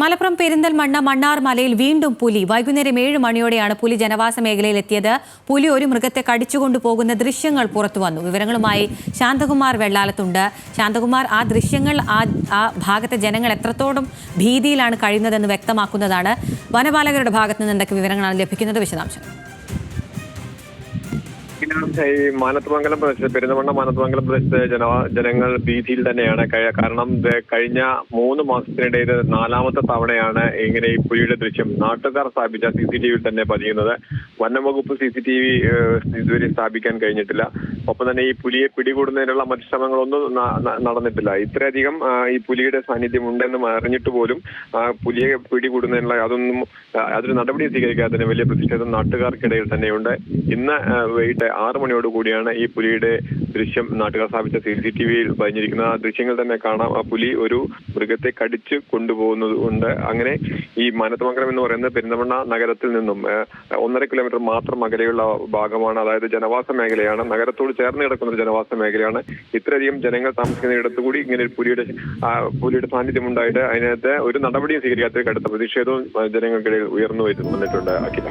മലപ്പുറം പെരിന്തൽമണ്ണ മണ്ണാർ മലയിൽ വീണ്ടും പുലി. വൈകുന്നേരം 7 മണിയോടെയാണ് പുലി ജനവാസ മേഖലയിൽ എത്തിയത്. പുലി ഒരു മൃഗത്തെ കടിച്ചുകൊണ്ടു പോകുന്ന ദൃശ്യങ്ങൾ പുറത്തു വന്നു. വിവരങ്ങളുമായി ശാന്തകുമാർ വെള്ളാലത്തുണ്ട്. ശാന്തകുമാർ, ആ ദൃശ്യങ്ങൾ ആ ഭാഗത്തെ ജനങ്ങൾ എത്രത്തോളം ഭീതിയിലാണ് കഴിയുന്നതെന്ന് വ്യക്തമാക്കുന്നതാണ്. വനപാലകരുടെ ഭാഗത്ത് നിന്ന് എന്തൊക്കെ വിവരങ്ങളാണ് ലഭിക്കുന്നത്? വിശദാംശം. ഈ മാനത്തുമംഗലം പ്രദേശത്ത്, പെരിന്തൽമണ്ണ മാനത്തുമംഗലം പ്രദേശത്തെ ജനങ്ങൾ ഭീതിയിൽ തന്നെയാണ്. കാരണം കഴിഞ്ഞ 3 മാസത്തിനിടെ ഇത് 4ാമത്തെ തവണയാണ് ഇങ്ങനെ ഈ പുലിയുടെ ദൃശ്യം നാട്ടുകാർ സ്ഥാപിച്ച CCTV തന്നെ പതിയുന്നത്. വനംവകുപ്പ് CCTV ഇതുവരെ സ്ഥാപിക്കാൻ കഴിഞ്ഞിട്ടില്ല. ഒപ്പം തന്നെ ഈ പുലിയെ പിടികൂടുന്നതിനുള്ള മറ്റു ശ്രമങ്ങളൊന്നും നടന്നിട്ടില്ല. ഇത്രയധികം ഈ പുലിയുടെ സാന്നിധ്യം ഉണ്ടെന്ന് അറിഞ്ഞിട്ട് പോലും പുലിയെ പിടികൂടുന്നതിനുള്ള അതൊരു നടപടി സ്വീകരിക്കാത്തതിന് വലിയ പ്രതിഷേധം നാട്ടുകാർക്കിടയിൽ തന്നെയുണ്ട്. ഇന്ന് വൈകിട്ട് 6 മണിയോടുകൂടിയാണ് ഈ പുലിയുടെ ദൃശ്യം നാട്ടുകാർ സ്ഥാപിച്ച CCTVയിൽ പതിഞ്ഞിരിക്കുന്നത്. ആ ദൃശ്യങ്ങൾ തന്നെ കാണാം. ആ പുലി ഒരു മൃഗത്തെ കടിച്ച് കൊണ്ടുപോകുന്നതുണ്ട്. അങ്ങനെ ഈ മാനത്തുമംഗലം എന്ന് പറയുന്നത് പെരിന്തൽമണ്ണ നഗരത്തിൽ നിന്നും 1.5 കിലോമീറ്റർ മാത്രം അകലെയുള്ള ഭാഗമാണ്. അതായത് ജനവാസ മേഖലയാണ്. നഗരത്തോട് ചേർന്ന് കിടക്കുന്ന ഒരു ജനവാസ മേഖലയാണ്. ഇത്രയധികം ജനങ്ങൾ താമസിക്കുന്ന ഇടത്തുകൂടി ഇങ്ങനെ പുലിയുടെ സാന്നിധ്യം ഉണ്ടായിട്ട് അതിനകത്ത് ഒരു നടപടിയും സ്വീകരിക്കാത്ത കടുത്ത പ്രതിഷേധവും ജനങ്ങൾക്കിടയിൽ ഉയർന്നു വന്നിട്ടുണ്ട്. അഖില.